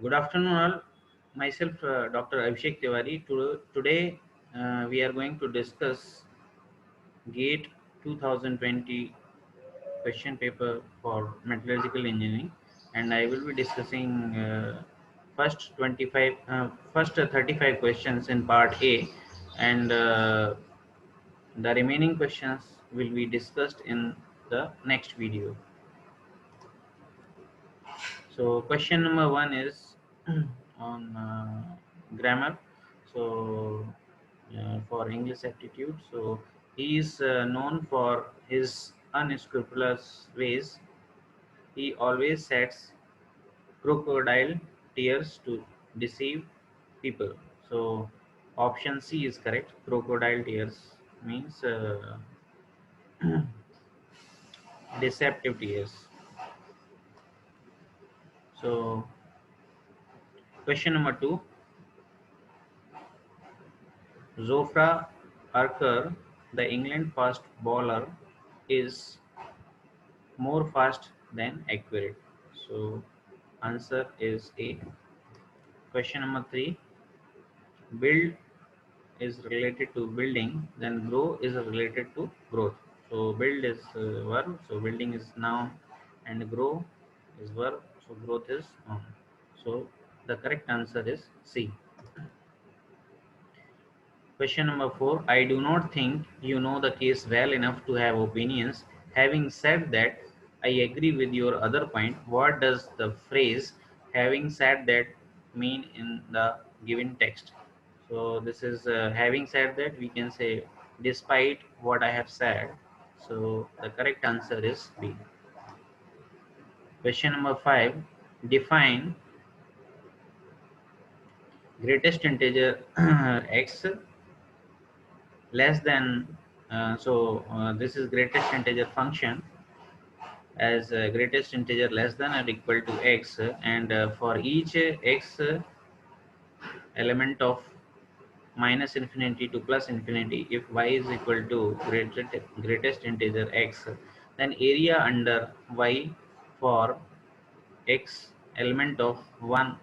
Good afternoon, all. Myself, Dr. Abhishek Tiwari. Today, we are going to discuss GATE 2020 question paper for metallurgical engineering, and I will be discussing first 35 questions in part A, and the remaining questions will be discussed in the next video. So question number one is on grammar. So for English aptitude, so he is known for his unscrupulous ways. He always sets crocodile tears to deceive people. So option C is correct. Crocodile tears means deceptive tears. So question number two. Zofra Archer, the England fast bowler, is more fast than accurate. So answer is A. Question number three. Build is related to building, then grow is related to growth. So build is verb, so building is noun, and grow is verb, so growth is noun. So the correct answer is C. Question number four. I do not think you know the case well enough to have opinions. Having said that, I agree with your other point. What does the phrase having said that mean in the given text? So, this is having said that, we can say despite what I have said. So, the correct answer is B. Question number five. Define greatest integer x less than this is greatest integer function as greatest integer less than or equal to x, and for each x element of minus infinity to plus infinity, if y is equal to greatest integer x, then area under y for x element of 1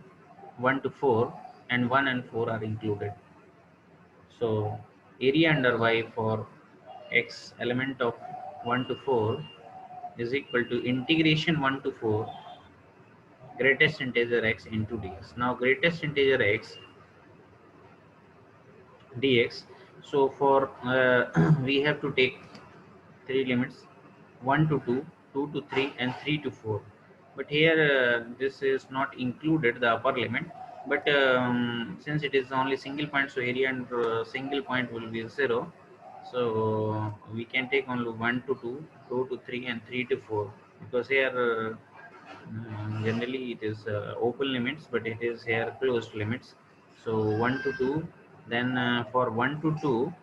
to 4, and 1 and 4 are included. So area under y for x element of 1 to 4 is equal to integration 1 to 4 greatest integer x into dx. Now greatest integer x dx. So for we have to take three limits: 1 to 2, 2 to 3, and 3 to 4. But here this is not included the upper limit. But since it is only single point, so area and single point will be 0. So we can take only 1 to 2, 2 to 3, and 3 to 4, because here generally it is open limits, but it is here closed limits. So 1 to 2, then for 1 to 2,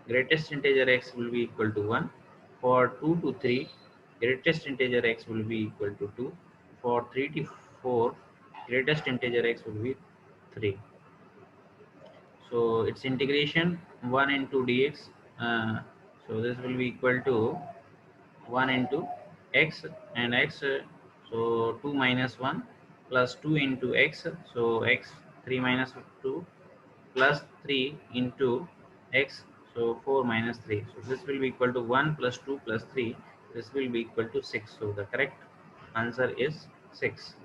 greatest integer x will be equal to 1. For 2 to 3, greatest integer x will be equal to 2. For 3 to 4, greatest integer x will be 3. So its integration 1 into dx. So this will be equal to 1 into x, and x, so 2 minus 1 plus 2 into x, so x 3 minus 2 plus 3 into x, so 4 minus 3. So this will be equal to 1 plus 2 plus 3. This will be equal to 6. So the correct answer is 6.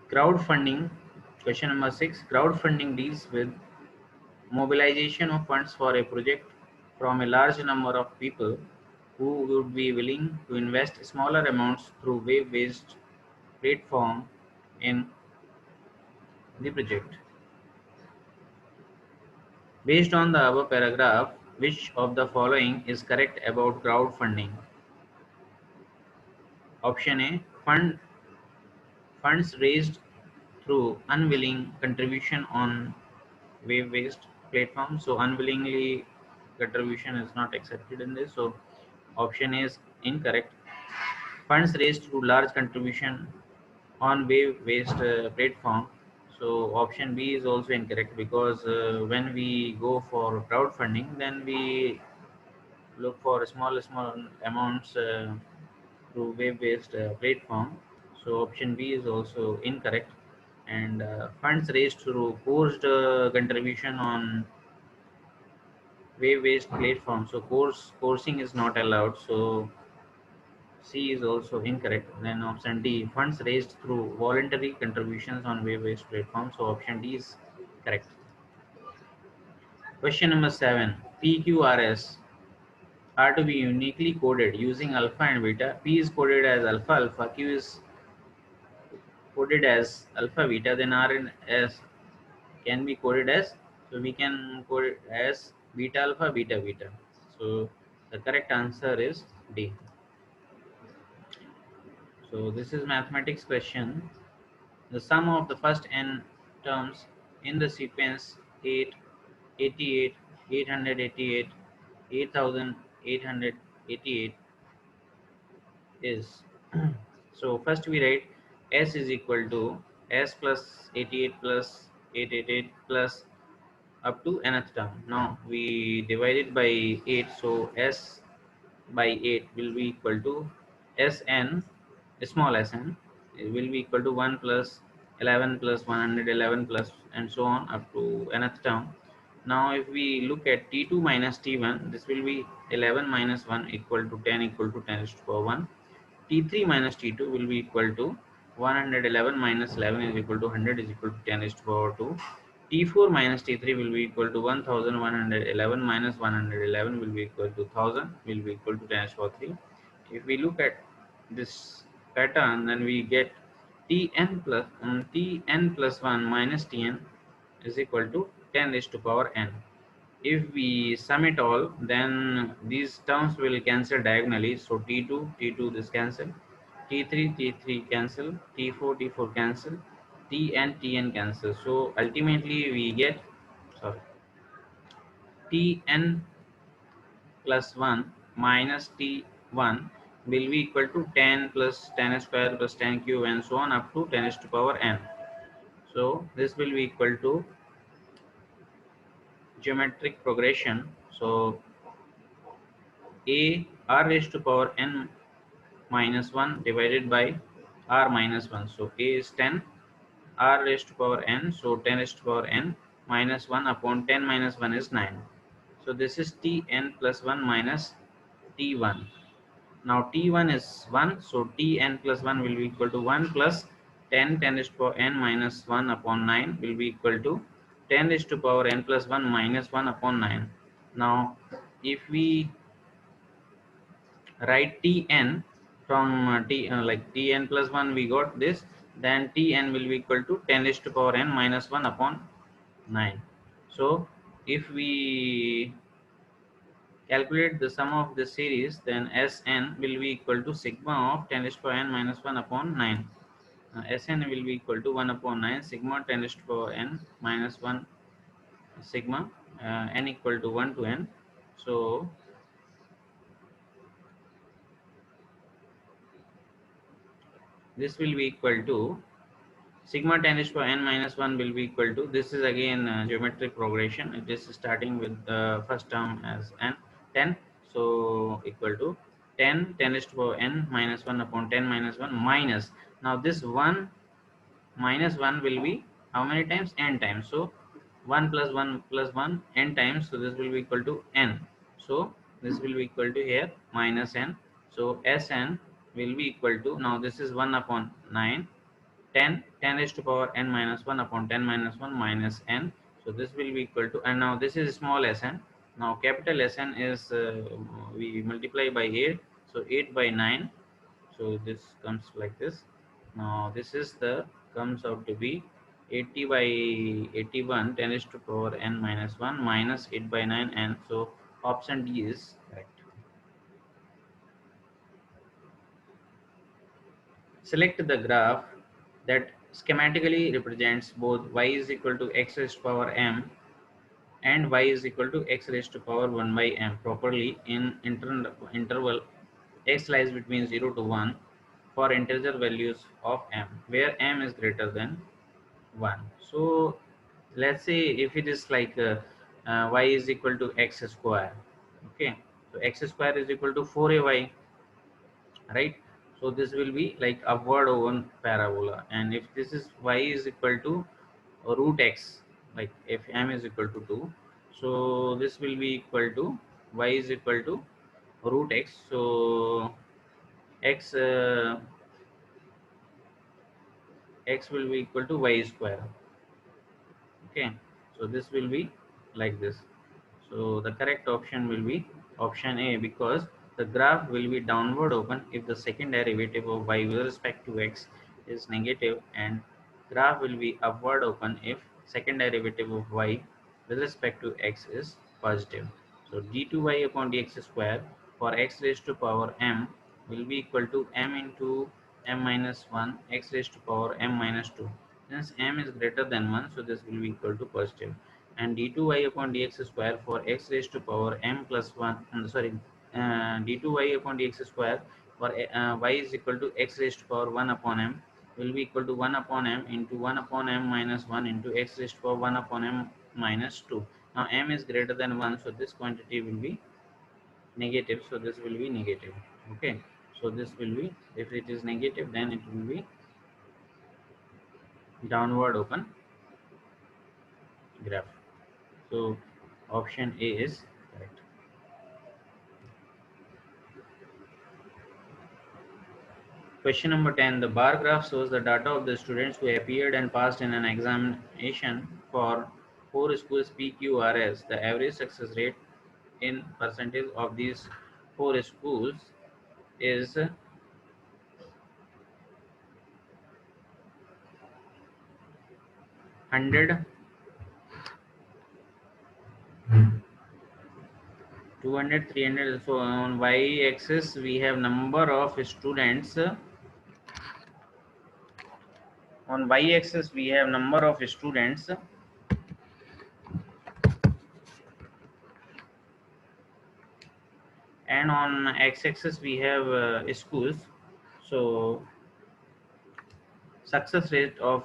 Crowdfunding. Question number 6. Crowdfunding deals with mobilization of funds for a project from a large number of people who would be willing to invest smaller amounts through web-based platform in the project. Based on the above paragraph, which of the following is correct about crowdfunding? Option A. Funds raised through unwilling contribution on web-based platform. So unwillingly contribution is not accepted in this. So option A is incorrect. Funds raised through large contribution on web-based platform. So option B is also incorrect, because when we go for crowdfunding, then we look for small amounts through web-based platform. So option B is also incorrect. And funds raised through forced contribution on web-based platform. So coursing is not allowed. So C is also incorrect. Then option D, funds raised through voluntary contributions on web-based platforms. So option D is correct. Question number 7. PQRS are to be uniquely coded using alpha and beta. P is coded as alpha alpha, Q is coded as alpha beta, then R and S can be coded as, so we can code it as beta alpha beta beta. So the correct answer is D. So this is mathematics question. The sum of the first n terms in the sequence 8, 88, 888, 8888 is so first we write s is equal to s plus 88 plus 888 plus up to nth term. Now we divide it by 8, so s by 8 will be equal to Sn, small sn, it will be equal to 1 plus 11 plus 111 plus and so on up to nth term. Now if we look at t2 minus t1, this will be 11 minus 1 equal to 10 equal to 10 to the power 1. T3 minus T2 will be equal to 111 minus 11 is equal to 100 is equal to 10 is to the power 2. T4 minus T3 will be equal to 1111 minus 111 will be equal to 1000 will be equal to 10 is to the power 3. If we look at this pattern, then we get Tn plus 1 minus Tn is equal to 10 is to the power n. If we sum it all, then these terms will cancel diagonally. So T2 this cancel, T3 cancel, T4 cancel, Tn cancel. So ultimately we get, sorry, Tn plus 1 minus T1 will be equal to 10 plus 10 square plus 10 cube and so on up to 10 to the power n. So this will be equal to geometric progression. So a r raised to power n minus 1 divided by r minus 1. So a is 10, r raised to power n, so 10 raised to power n minus 1 upon 10 minus 1 is 9. So this is Tn plus 1 minus T1. Now T1 is 1, so Tn plus 1 will be equal to 1 plus 10 raised to power n minus 1 upon 9 will be equal to 10 raised to power n plus 1 minus 1 upon 9. Now if we write Tn from like Tn plus 1 we got this, then Tn will be equal to 10 raised to power n minus 1 upon 9. So if we calculate the sum of the series, then Sn will be equal to sigma of 10 raised to power n minus 1 upon 9. Sn will be equal to 1 upon 9 sigma 10 raised to power n minus 1 sigma n equal to 1 to n. So this will be equal to sigma 10 raised to power n minus 1 will be equal to, this is again geometric progression. It is starting with the first term as n 10, so equal to 10 raised to power n minus 1 upon 10 minus 1 minus, now this 1 minus 1 will be how many times, n times, so 1 plus 1 plus 1 n times, so this will be equal to n, so this will be equal to here minus n, so Sn will be equal to, now this is 1 upon 9, 10 raised to power n minus 1 upon 10 minus 1 minus n, so this will be equal to, and now this is small sn, now capital Sn is we multiply by 8, so 8 by 9, so this comes like this. Now this is the comes out to be 80 by 81 10 raised to power n minus 1 minus 8 by 9, and so option D is correct. Select the graph that schematically represents both y is equal to x raised to power m and y is equal to x raised to power 1 by m properly in interval x lies between 0 to 1 for integer values of m, where m is greater than 1. So let's say if it is like y is equal to x square, okay, so x square is equal to 4ay, right? So this will be like upward open parabola, and if this is y is equal to root x, like if m is equal to 2, so this will be equal to y is equal to root x. So x x will be equal to y square. Okay, so this will be like this. So the correct option will be option A, because the graph will be downward open if the second derivative of y with respect to x is negative, and graph will be upward open if second derivative of y with respect to x is positive. So d2y upon dx square for x raised to power m will be equal to m into m minus 1 x raised to power m minus 2. Since m is greater than 1, so this will be equal to positive. And d2y upon dx square for x raised to power m plus 1, d2y upon dx square for y is equal to x raised to power 1 upon m will be equal to 1 upon m into 1 upon m minus 1 into x raised to power 1 upon m minus 2. Now m is greater than 1, so this quantity will be negative, so this will be negative. Okay, so this will be, if it is negative, then it will be downward open graph. So option A is correct. Question number 10. The bar graph shows the data of the students who appeared and passed in an examination for 4 schools PQRS. The average success rate in percentage of these 4 schools is 100, 200, 300. So on y-axis we have number of students. On y-axis we have number of students, and on x-axis we have schools. So success rate of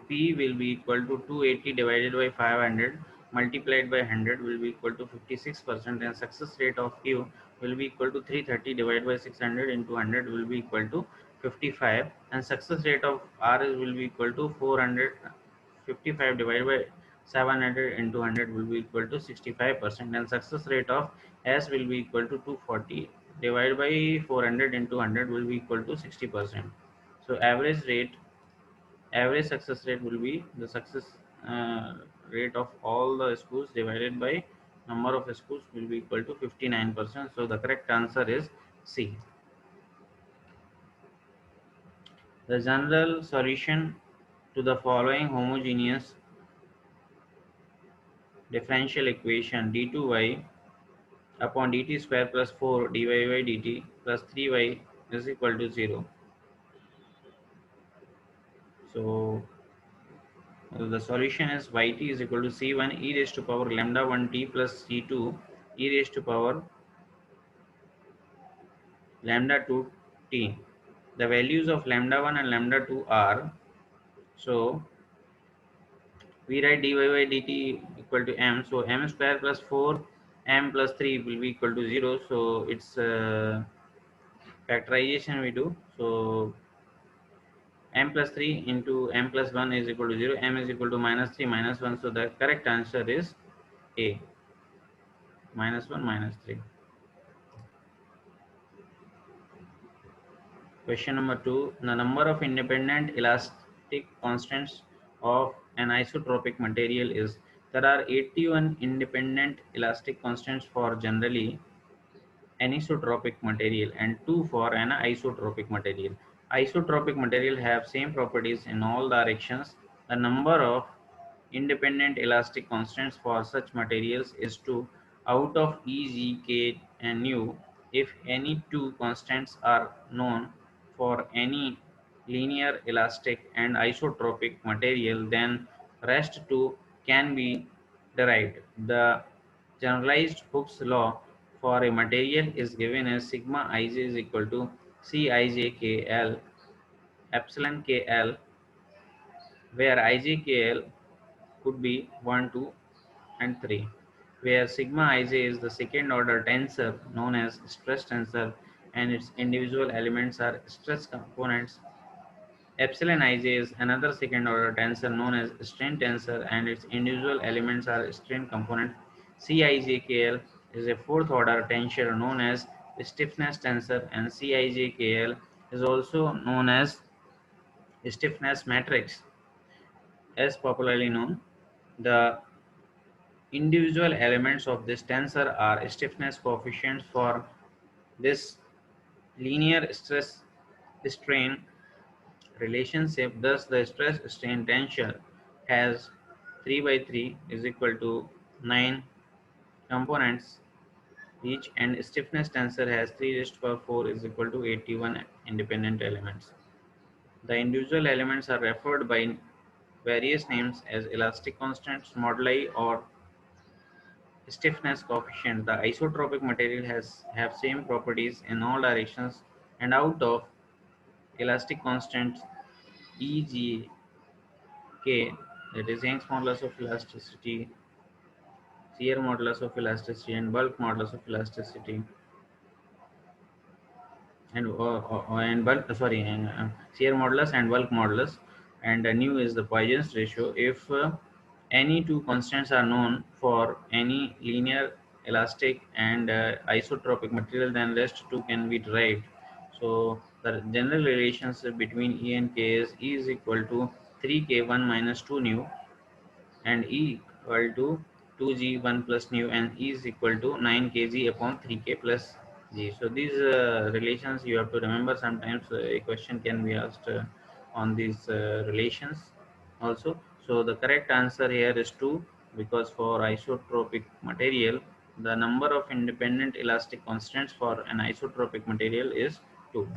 P will be equal to 280 divided by 500 multiplied by 100 will be equal to 56%, and success rate of Q will be equal to 330 divided by 600 into 100 will be equal to 55, and success rate of R will be equal to 455 divided by 700 into 100 will be equal to 65%, and success rate of S will be equal to 240 divided by 400 into 100 will be equal to 60%. So average success rate will be the success uh, rate of all the schools divided by number of schools will be equal to 59%. So the correct answer is C. The general solution to the following homogeneous differential equation d2y upon dt square plus 4 dy by dt plus 3y is equal to 0. So the solution is yt is equal to c1 e raised to power lambda 1 t plus c2 e raised to power lambda 2 t. The values of lambda 1 and lambda 2 are, so we write dy by dt equal to m, so m square plus 4 m plus 3 will be equal to 0. So it's factorization we do. So m plus 3 into m plus 1 is equal to 0, m is equal to minus 3 minus 1. So the correct answer is A, minus 1 minus 3. Question number 2. The number of independent elastic constants of an isotropic material is, there are 81 independent elastic constants for generally anisotropic material and 2 for an isotropic material. Isotropic material have same properties in all directions. The number of independent elastic constants for such materials is 2 out of E, G, K and nu. If any two constants are known for any linear elastic and isotropic material, then rest 2 can be derived. The generalized Hooke's law for a material is given as sigma ij is equal toCijkl epsilon kl, where ijkl could be 1, 2 and 3, where sigma ij is the second order tensor known as stress tensor and its individual elements are stress components. Epsilon ij is another second order tensor known as strain tensor and its individual elements are strain component. Cijkl is a fourth order tensor known as stiffness tensor and Cijkl is also known as stiffness matrix as popularly known. The individual elements of this tensor are stiffness coefficients for this linear stress strain relationship. Thus, the stress strain tensor has 3 by 3 is equal to 9 components each, and stiffness tensor has 3 raised to power 4 is equal to 81 independent elements. The individual elements are referred by various names as elastic constants, moduli, or stiffness coefficient. The isotropic material has have same properties in all directions, and out of elastic constants EG K, that is Young's modulus of elasticity, shear modulus of elasticity, and bulk modulus of elasticity, and bulk sorry, and shear modulus and bulk modulus, and nu is the Poisson's ratio. If any two constants are known for any linear, elastic, and isotropic material, then rest two can be derived. So the general relationship between E and K is E is equal to 3K1 minus 2 nu and E equal to 2G1 plus nu and E is equal to 9Kg upon 3K plus G. So these relations you have to remember. Sometimes a question can be asked on these relations also. So the correct answer here is 2, because for isotropic material the number of independent elastic constants for an isotropic material is 2.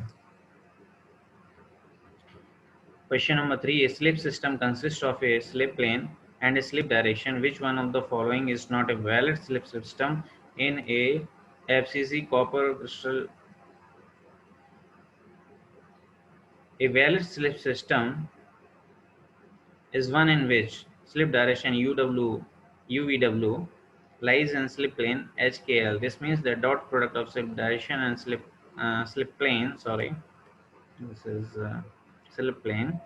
Question number 3. A slip system consists of a slip plane and a slip direction. Which one of the following is not a valid slip system in a FCC copper crystal? A valid slip system is one in which slip direction UVW lies in slip plane HKL. This means the dot product of slip direction and slip plane. Sorry, this is slip plane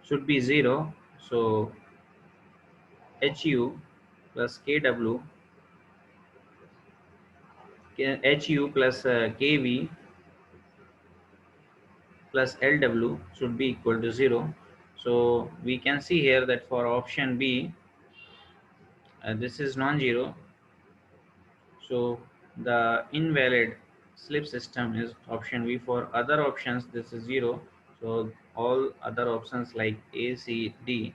should be 0. So HU plus KW, HU plus KV plus LW should be equal to 0. So we can see here that for option B, this is non-zero. So the invalid slip system is option B. For other options, this is 0. So all other options like A, C, D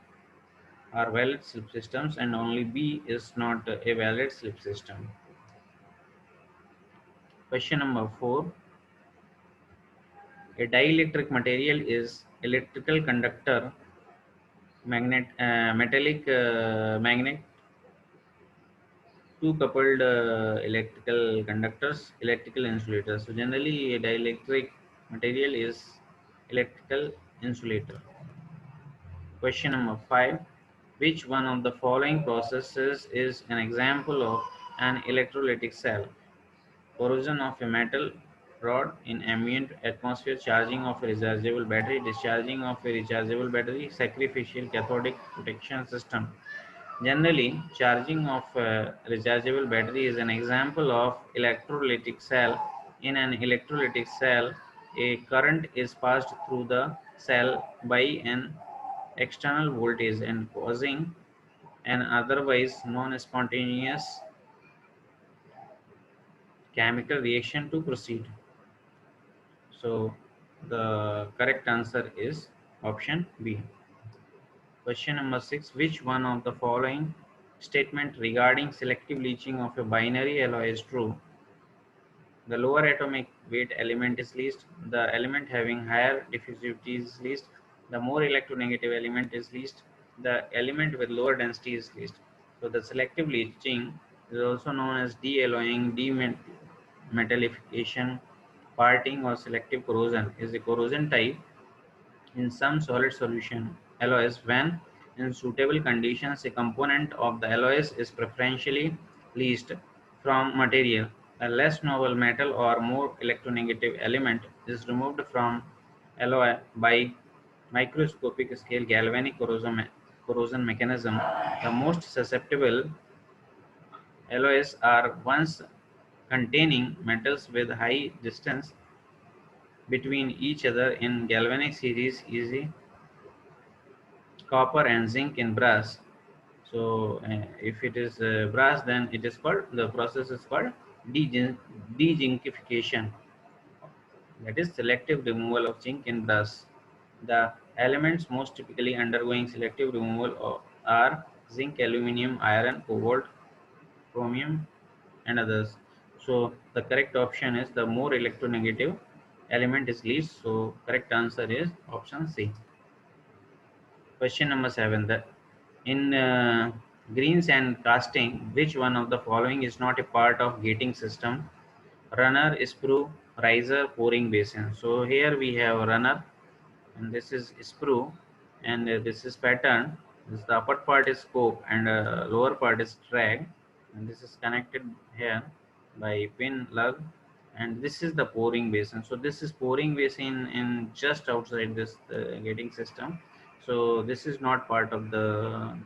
are valid slip systems, and only B is not a valid slip system. Question number 4. A dielectric material is electrical conductor, metallic magnet, two coupled electrical conductors, electrical insulators. So generally a dielectric material is electrical insulator. Question number 5. Which one of the following processes is an example of an electrolytic cell? Corrosion of a metal rod in ambient atmosphere, charging of a rechargeable battery, discharging of a rechargeable battery, sacrificial cathodic protection system. Generally, charging of a rechargeable battery is an example of electrolytic cell. In an electrolytic cell, a current is passed through the cell by an external voltage and causing an otherwise non-spontaneous chemical reaction to proceed. So the correct answer is option B. Question number 6. Which one of the following statement regarding selective leaching of a binary alloy is true? The lower atomic weight element is least. The element having higher diffusivity is least. The more electronegative element is least. The element with lower density is least. So the selective leaching is also known as de-alloying, demetallification, parting, or selective corrosion. Is a corrosion type in some solid solution alloys. When in suitable conditions, a component of the alloys is preferentially leased from material. A less noble metal or more electronegative element is removed from alloy by microscopic scale galvanic corrosion mechanism. The most susceptible alloys are ones containing metals with high distance between each other in galvanic series, e.g., copper and zinc in brass. So if it is brass, then it is called, the process is called dezinkification, that is selective removal of zinc in brass. The elements most typically undergoing selective removal are zinc, aluminum, iron, cobalt, chromium, and others. So the correct option is the more electronegative element is least. So correct answer is option C. Question number 7. In greens and casting, which one of the following is not a part of gating system? Runner, sprue, riser, pouring basin. So here we have runner, and this is sprue, and this is pattern. The upper part is scope, and lower part is drag, and this is connected here by pin lug, and this is the pouring basin. So this is pouring basin in just outside this gating system. So this is not part of the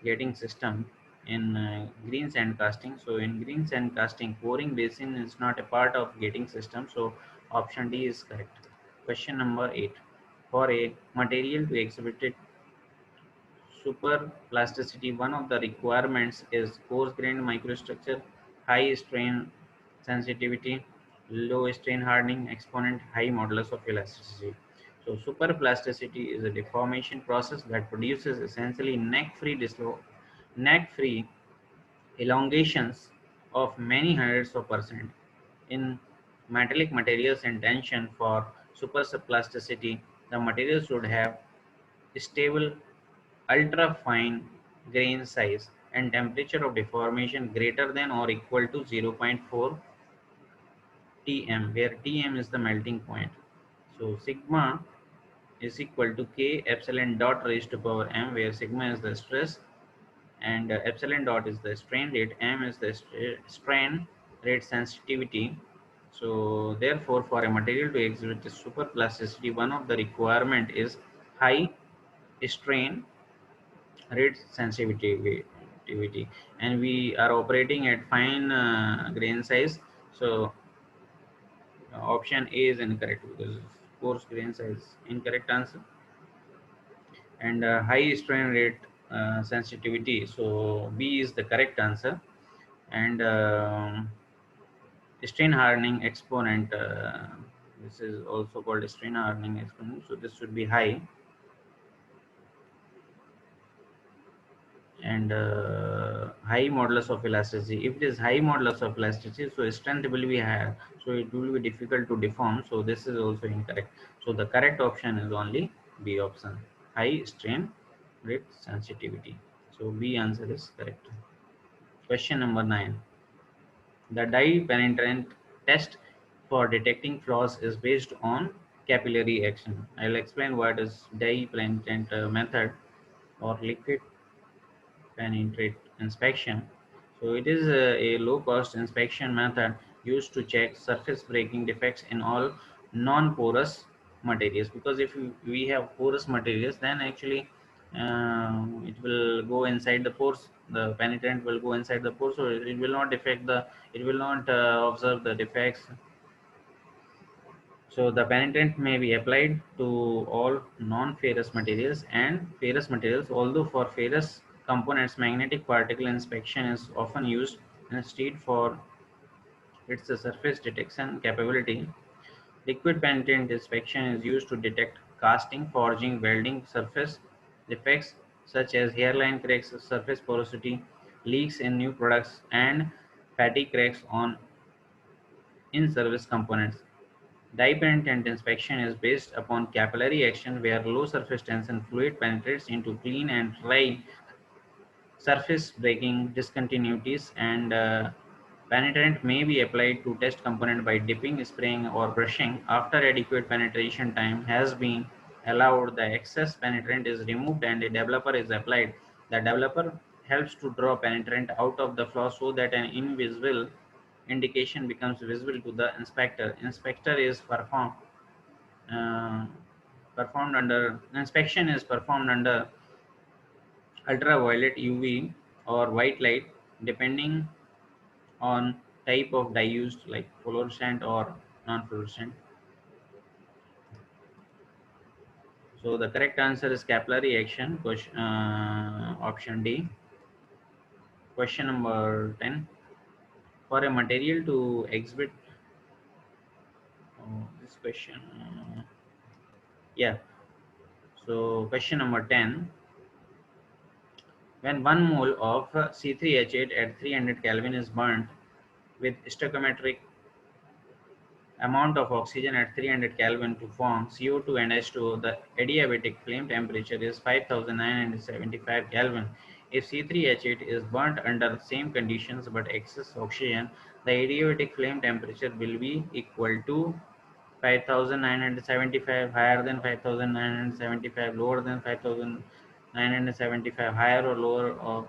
gating system in greens and casting. So in greens and casting, pouring basin is not a part of gating system. So option D is correct. Question number 8. For a material to exhibit superplasticity, one of the requirements is coarse-grained microstructure, high strain sensitivity, low strain hardening, exponent, high modulus of elasticity. So superplasticity is a deformation process that produces essentially neck-free elongations of many hundreds of percent. In metallic materials and tension for superplasticity, the material should have stable ultra fine grain size and temperature of deformation greater than or equal to zero point 0.4 Tm, where Tm is the melting point. So sigma is equal to K epsilon dot raised to power m, where sigma is the stress and epsilon dot is the strain rate, m is the strain rate sensitivity. So therefore, for a material to exhibit superplasticity, one of the requirement is high strain rate sensitivity, and we are operating at fine grain size. So option A is incorrect because coarse grain size incorrect answer, and high strain rate sensitivity. So B is the correct answer, and strain hardening exponent. This is also called strain hardening exponent. So this should be high, and high modulus of elasticity. If it is high modulus of elasticity, so strength will be higher, so it will be difficult to deform. So this is also incorrect. So the correct option is only B option, high strain rate sensitivity. So B answer is correct. Question number 9. The dye penetrant test for detecting flaws is based on capillary action. I'll explain what is dye penetrant method or liquid penetrate inspection. So it is a low-cost inspection method used to check surface breaking defects in all non-porous materials. Because if we have porous materials, then actually it will go inside the pores. The penetrant will go inside the pores, so it will not affect the. It will not observe the defects. So the penetrant may be applied to all non-ferrous materials and ferrous materials, although for ferrous components, magnetic particle inspection is often used instead for its surface detection capability. Liquid penetrant inspection is used to detect casting, forging, welding surface defects such as hairline cracks, surface porosity, leaks in new products, and fatty cracks on in-service components. Dye penetrant inspection is based upon capillary action where low surface tension fluid penetrates into clean and dry surface breaking discontinuities, and penetrant may be applied to test component by dipping, spraying, or brushing after adequate penetration time has been allowed, the excess penetrant is removed and a developer is applied. The developer helps to draw penetrant out of the flaw so that an invisible indication becomes visible to the inspector. Inspector is uh, performed under inspection is performed under ultraviolet, UV, or white light, depending on type of dye used, like fluorescent or non-fluorescent. So the correct answer is capillary action. Question, option D. Question number 10. For a material to exhibit, this question, yeah. So question number 10. When 1 mole of C3H8 at 300 Kelvin is burnt with stoichiometric amount of oxygen at 300 Kelvin to form CO2 and H2O, the adiabatic flame temperature is 5975 Kelvin. If C3H8 is burnt under same conditions but excess oxygen, the adiabatic flame temperature will be equal to 5975, higher than 5975, lower than 5975, higher or lower of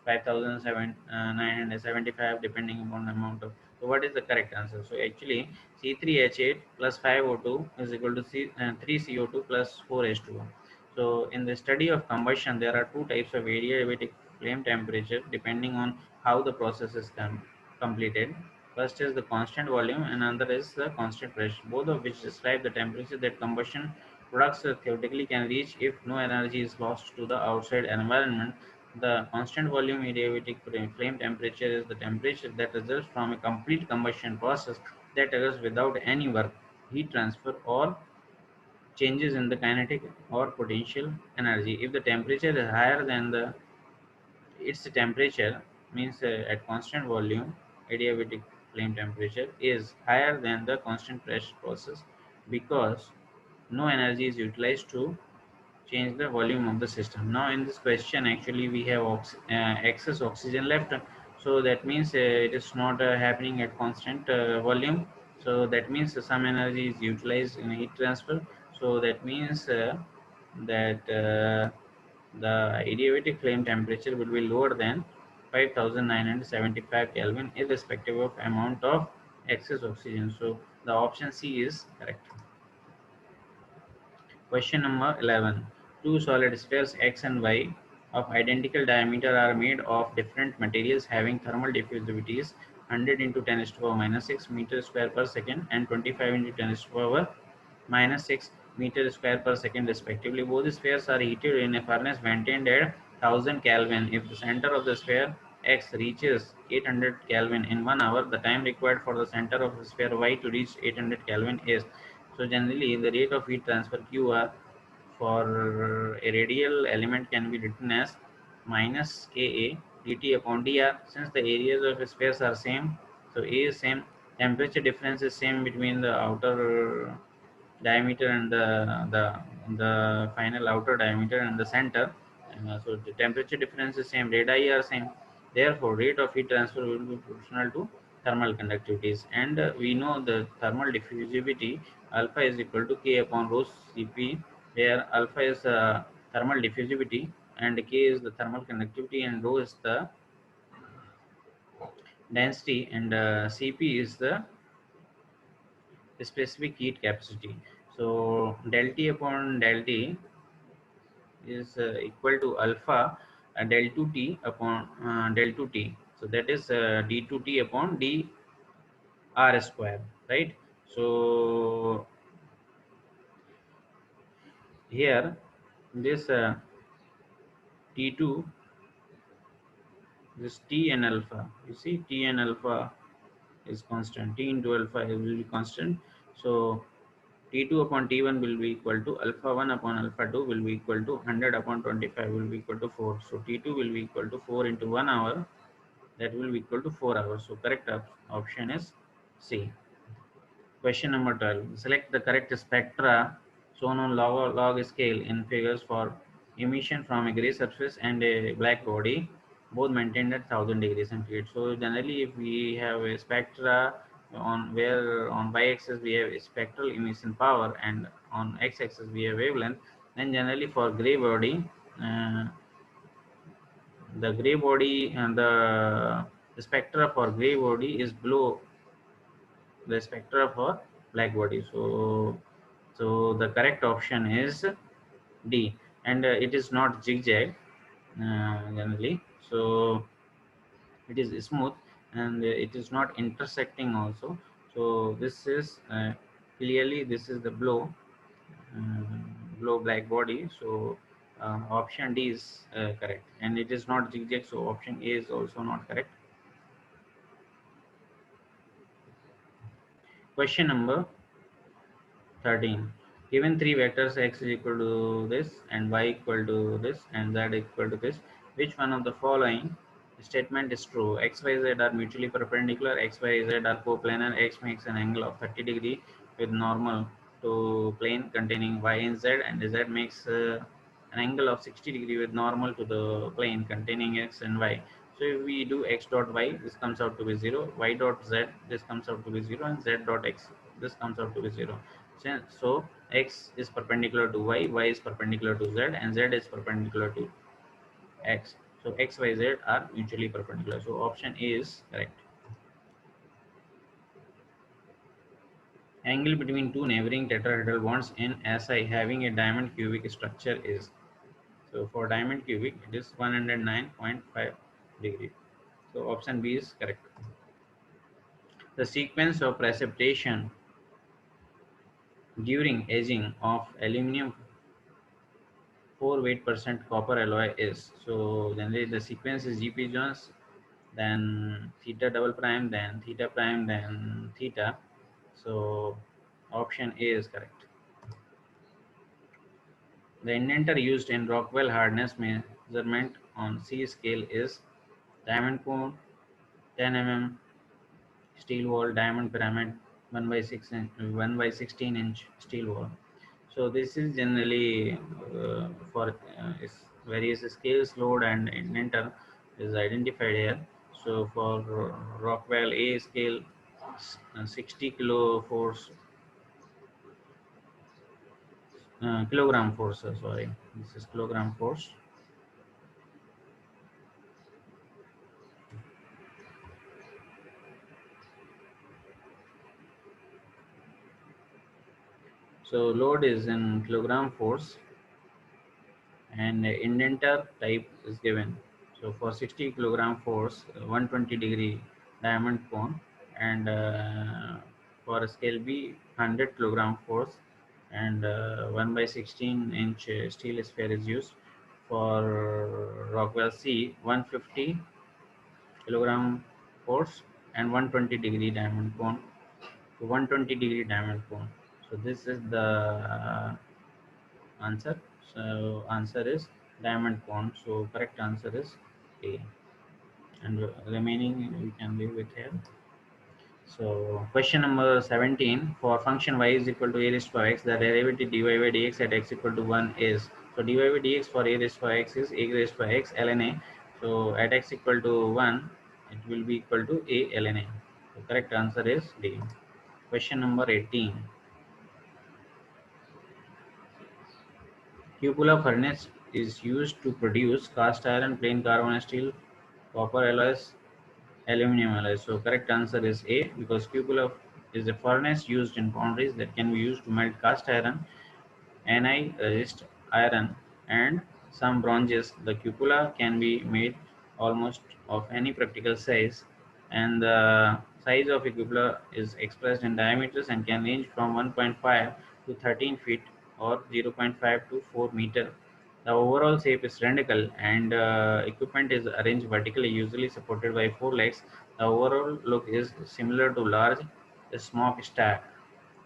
5975, depending upon the amount of. So what is the correct answer? So actually C3H8 plus 5O2 is equal to 3CO2 plus 4H2O. So in the study of combustion, there are two types of adiabatic flame temperature depending on how the process is completed. First is the constant volume and another is the constant pressure, both of which describe the temperature that combustion products theoretically can reach if no energy is lost to the outside environment. The constant volume adiabatic flame temperature is the temperature that results from a complete combustion process that occurs without any work, heat transfer, or changes in the kinetic or potential energy. If the temperature is higher than its temperature, means at constant volume, adiabatic flame temperature is higher than the constant pressure process because no energy is utilized to change the volume of the system. Now in this question actually we have excess oxygen left, so that means it is not happening at constant volume, so that means some energy is utilized in heat transfer. So that means that the adiabatic flame temperature will be lower than 5975 Kelvin irrespective of amount of excess oxygen. So the option C is correct. Question number 11. Two solid spheres X and Y of identical diameter are made of different materials having thermal diffusivities 100 into 10 to the power minus 6 meter square per second and 25 into 10 to the power minus 6 meter square per second respectively. Both spheres are heated in a furnace maintained at 1000 Kelvin. If the center of the sphere X reaches 800 Kelvin in 1 hour, the time required for the center of the sphere Y to reach 800 Kelvin is. So generally the rate of heat transfer QR for a radial element can be written as minus Ka dt upon dr. Since the areas of spheres are same, so A is same, temperature difference is same between the outer diameter and the final outer diameter and the center. So the temperature difference is same, radii are same. Therefore, rate of heat transfer will be proportional to thermal conductivities. And we know the thermal diffusivity alpha is equal to K upon rho Cp, where alpha is thermal diffusivity and K is the thermal conductivity and rho is the density and Cp is the specific heat capacity. So del T upon del T is equal to alpha del 2T upon del 2T. So that is d2T upon d r square, right? So here this T2, this T and alpha, you see T and alpha is constant, T into alpha will be constant. So T2 upon T1 will be equal to alpha 1 upon alpha 2 will be equal to 100 upon 25 will be equal to 4. So T2 will be equal to 4 into 1 hour, that will be equal to 4 hours. So correct option is C. Question number 12. Select the correct spectra shown on log scale in figures for emission from a gray surface and a black body, both maintained at 1000 degrees centigrade. So generally if we have a spectra on y-axis we have spectral emission power and on x-axis we have wavelength, then generally for gray body, uh, the gray body and the spectra for gray body is below the spectra for black body. So the correct option is D, and it is not zigzag generally. So it is smooth, and it is not intersecting also. So this is clearly this is the blow black body. So option D is correct, and it is not zigzag. So option A is also not correct. Question number 13. Given three vectors x is equal to this and y equal to this and z equal to this, which one of the following statement is true? X, Y, Z are mutually perpendicular, X, Y, Z are coplanar, X makes an angle of 30 degree with normal to plane containing Y and Z, and Z makes an angle of 60 degree with normal to the plane containing X and Y. So if we do x dot y, this comes out to be 0, y dot z, this comes out to be 0, and z dot x, this comes out to be 0. So x is perpendicular to y is perpendicular to z, and z is perpendicular to x. So x, y, z are mutually perpendicular. So option A is correct. Angle between two neighboring tetrahedral bonds in SI having a diamond cubic structure is. So for diamond cubic, it is 109.5 degree. So option B is correct. The sequence of precipitation during aging of aluminum 4 weight percent copper alloy is. So generally the sequence is GP Jones, then theta double prime, then theta prime, then theta. So option A is correct. The indenter used in Rockwell hardness measurement on C scale is diamond cone, 10 mm, steel wall, diamond pyramid, 1 by 6 inch, 1 by 16-inch steel wall. So this is generally for various scales, load and indenter is identified here. So for Rockwell A scale, 60 kilo force, kilogram force. Sorry, this is kilogram force. So load is in kilogram force, and indenter type is given. So for 60 kilogram force, 120 degree diamond cone, and for scale B, 100 kilogram force, and 1 by 16-inch steel sphere is used. For Rockwell C, 150 kilogram force and 120 degree diamond cone. So 120 degree diamond cone. So this is the answer. So answer is diamond cone. So correct answer is A, and remaining we can leave it here. So question number 17, for function y is equal to a raised to x, the derivative dy by dx at x equal to 1 is. So dy by dx for a raised to x is a raised to x ln a. So at x equal to 1, it will be equal to a ln a. So correct answer is D. Question number 18. Cupola furnace is used to produce cast iron, plain carbon steel, copper alloys, aluminum alloys. So correct answer is A, because cupola is a furnace used in foundries that can be used to melt cast iron, anti-resist iron, and some bronzes. The cupola can be made almost of any practical size, and the size of a cupola is expressed in diameters and can range from 1.5 to 13 feet or 0.5 to 4 meter. The overall shape is cylindrical, and equipment is arranged vertically, usually supported by four legs. The overall look is similar to large smokestack.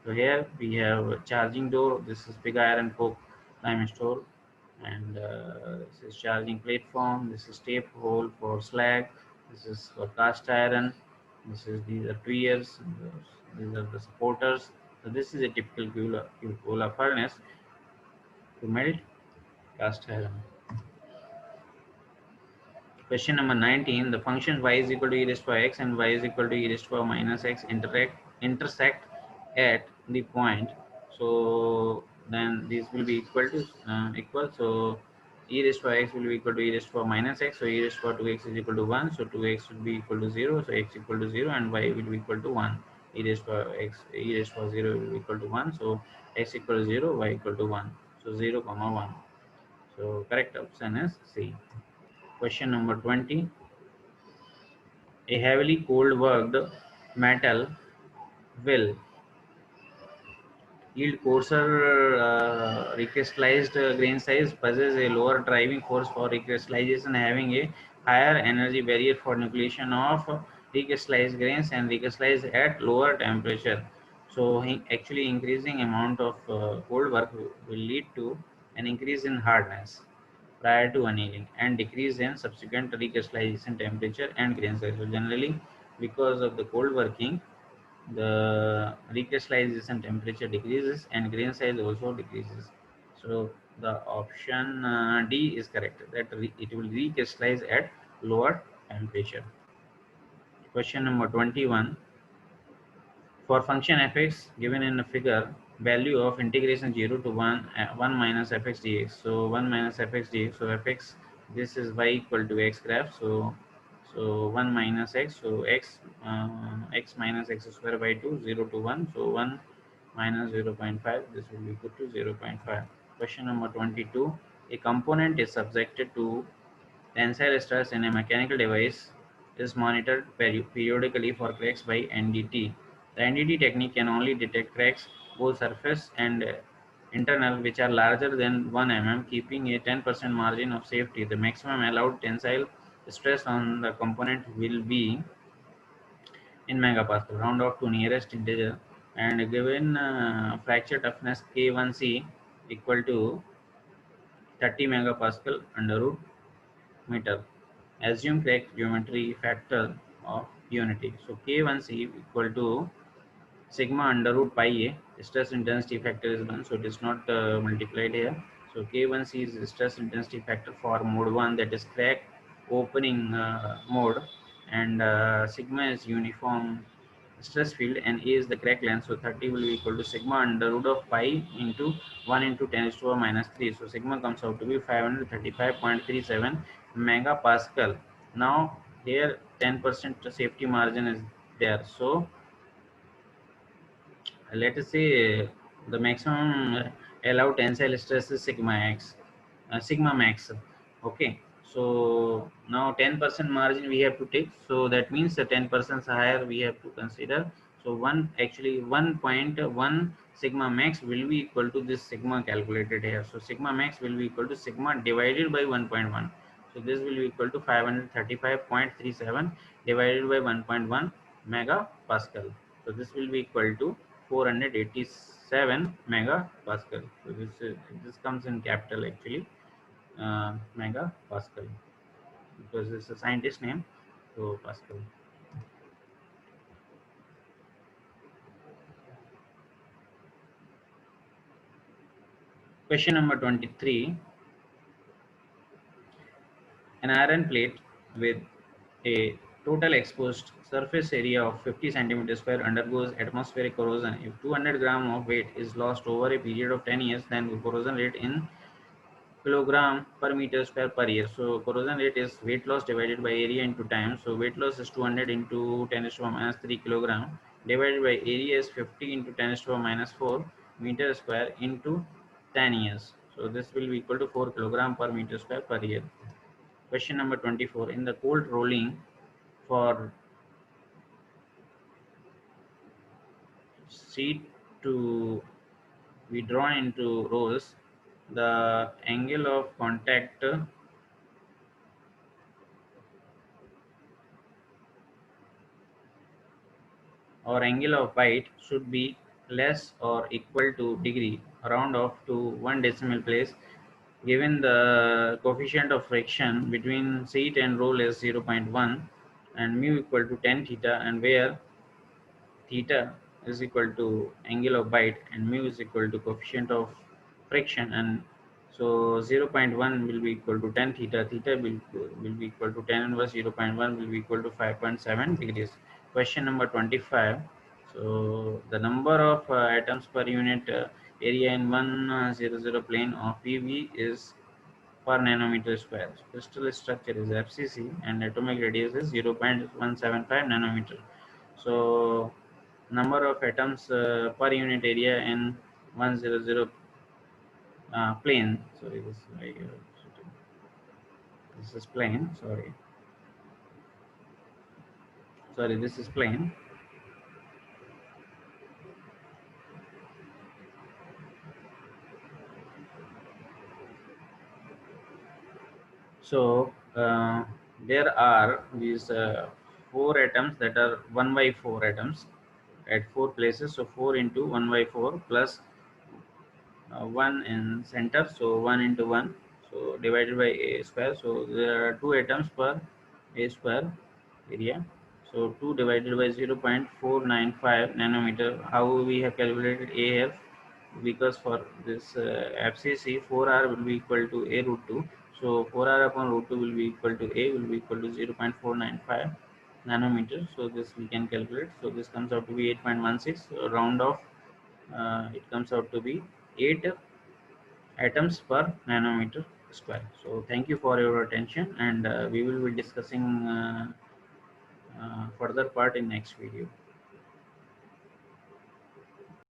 So here we have a charging door. This is pig iron coke lime store, and this is charging platform. This is tape hole for slag. This is for cast iron. These are tuyers. These are the supporters. So this is a typical cupola furnace to melt cast iron. Question number 19. The function y is equal to e raised to x and y is equal to e raised to minus x intersect at the point. So then these will be equal to equal. So e raised to x will be equal to e raised to minus x. So e raised to 2x is equal to 1. So 2x will be equal to 0. So x equal to 0 and y will be equal to 1. E raised to x, e raised to 0 will be equal to 1. So x equal to 0, y equal to 1. So 0 comma 1. So correct option is C. Question number 20. A heavily cold worked metal will yield coarser recrystallized grain size, possess a lower driving force for recrystallization, having a higher energy barrier for nucleation of recrystallized grains and recrystallize at lower temperature. So actually increasing amount of cold work will lead to an increase in hardness prior to annealing and decrease in subsequent recrystallization temperature and grain size. So generally, because of the cold working, the recrystallization temperature decreases and grain size also decreases. So the option D is correct, that it will recrystallize at lower temperature. Question number 21. For function fx given in the figure, value of integration 0 to 1, 1 minus fx dx. So 1 minus fx dx. So fx, this is y equal to x graph. So 1 minus x. So x minus x square by 2, 0 to 1. So 1 minus 0.5. This will be equal to 0.5. Question number 22. A component is subjected to tensile stress in a mechanical device is monitored periodically for cracks by NDT. The NDT technique can only detect cracks, both surface and internal, which are larger than 1 mm, keeping a 10% margin of safety. The maximum allowed tensile stress on the component will be in megapascal, round off to nearest integer, and given fracture toughness K1C equal to 30 megapascal under root meter. Assume crack geometry factor of unity. So K1C equal to sigma under root pi a. Stress intensity factor is 1, so it is not multiplied here. So K1C is the stress intensity factor for mode 1, that is crack opening mode, and sigma is uniform stress field and A is the crack length. So 30 will be equal to sigma under root of pi into 1 into 10 to the power minus 3. So sigma comes out to be 535.37 megapascal. Now here 10% safety margin is there. So let us say the maximum allowed tensile stress is sigma x, sigma max. Okay, so now 10% margin we have to take, so that means the 10% higher we have to consider. So 1.1 sigma max will be equal to this sigma calculated here. So sigma max will be equal to sigma divided by 1.1. So this will be equal to 535.37 divided by 1.1 megapascal. So this will be equal to 487 megapascal. So this comes in capital actually, megapascal, because it's a scientist name. So Pascal. Question number 23. An iron plate with a total exposed surface area of 50 centimeters square undergoes atmospheric corrosion. If 200 gram of weight is lost over a period of 10 years, then the corrosion rate in kilogram per meter square per year. So corrosion rate is weight loss divided by area into time. So weight loss is 200 into 10 to the minus 3 kilogram divided by area is 50 into 10 to the minus 4 meter square into 10 years. So this will be equal to 4 kilogram per meter square per year. Question number 24. In the cold rolling for sheet to be drawn into rolls, the angle of contact or angle of bite should be less or equal to degree, round off to 1 decimal place, given the coefficient of friction between sheet and roll is 0.1 and mu equal to 10 theta, and where theta is equal to angle of bite and mu is equal to coefficient of friction, and So 0.1 will be equal to 10 theta. Theta will be equal to 10 inverse 0.1 will be equal to 5.7 degrees. Question number 25. So the number of atoms per unit area in 100 plane of PV is per nanometer square. So crystal structure is FCC and atomic radius is 0.175 nanometer. So number of atoms per unit area in 100 plane. Sorry, this is plane. Sorry, this is plane. So there are these four atoms that are 1 by 4 atoms at four places. So 4 into 1 by 4 plus 1 in center, so 1 into 1, so divided by a square. So there are two atoms per a square area, so 2 divided by 0.495 nanometer. How we have calculated a here? Because for this FCC, 4r will be equal to a root 2, so 4r upon root 2 will be equal to a will be equal to 0.495 nanometer. So this we can calculate. So this comes out to be 8.16. So round off, it comes out to be 8 atoms per nanometer square. So thank you for your attention, and we will be discussing further part in next video.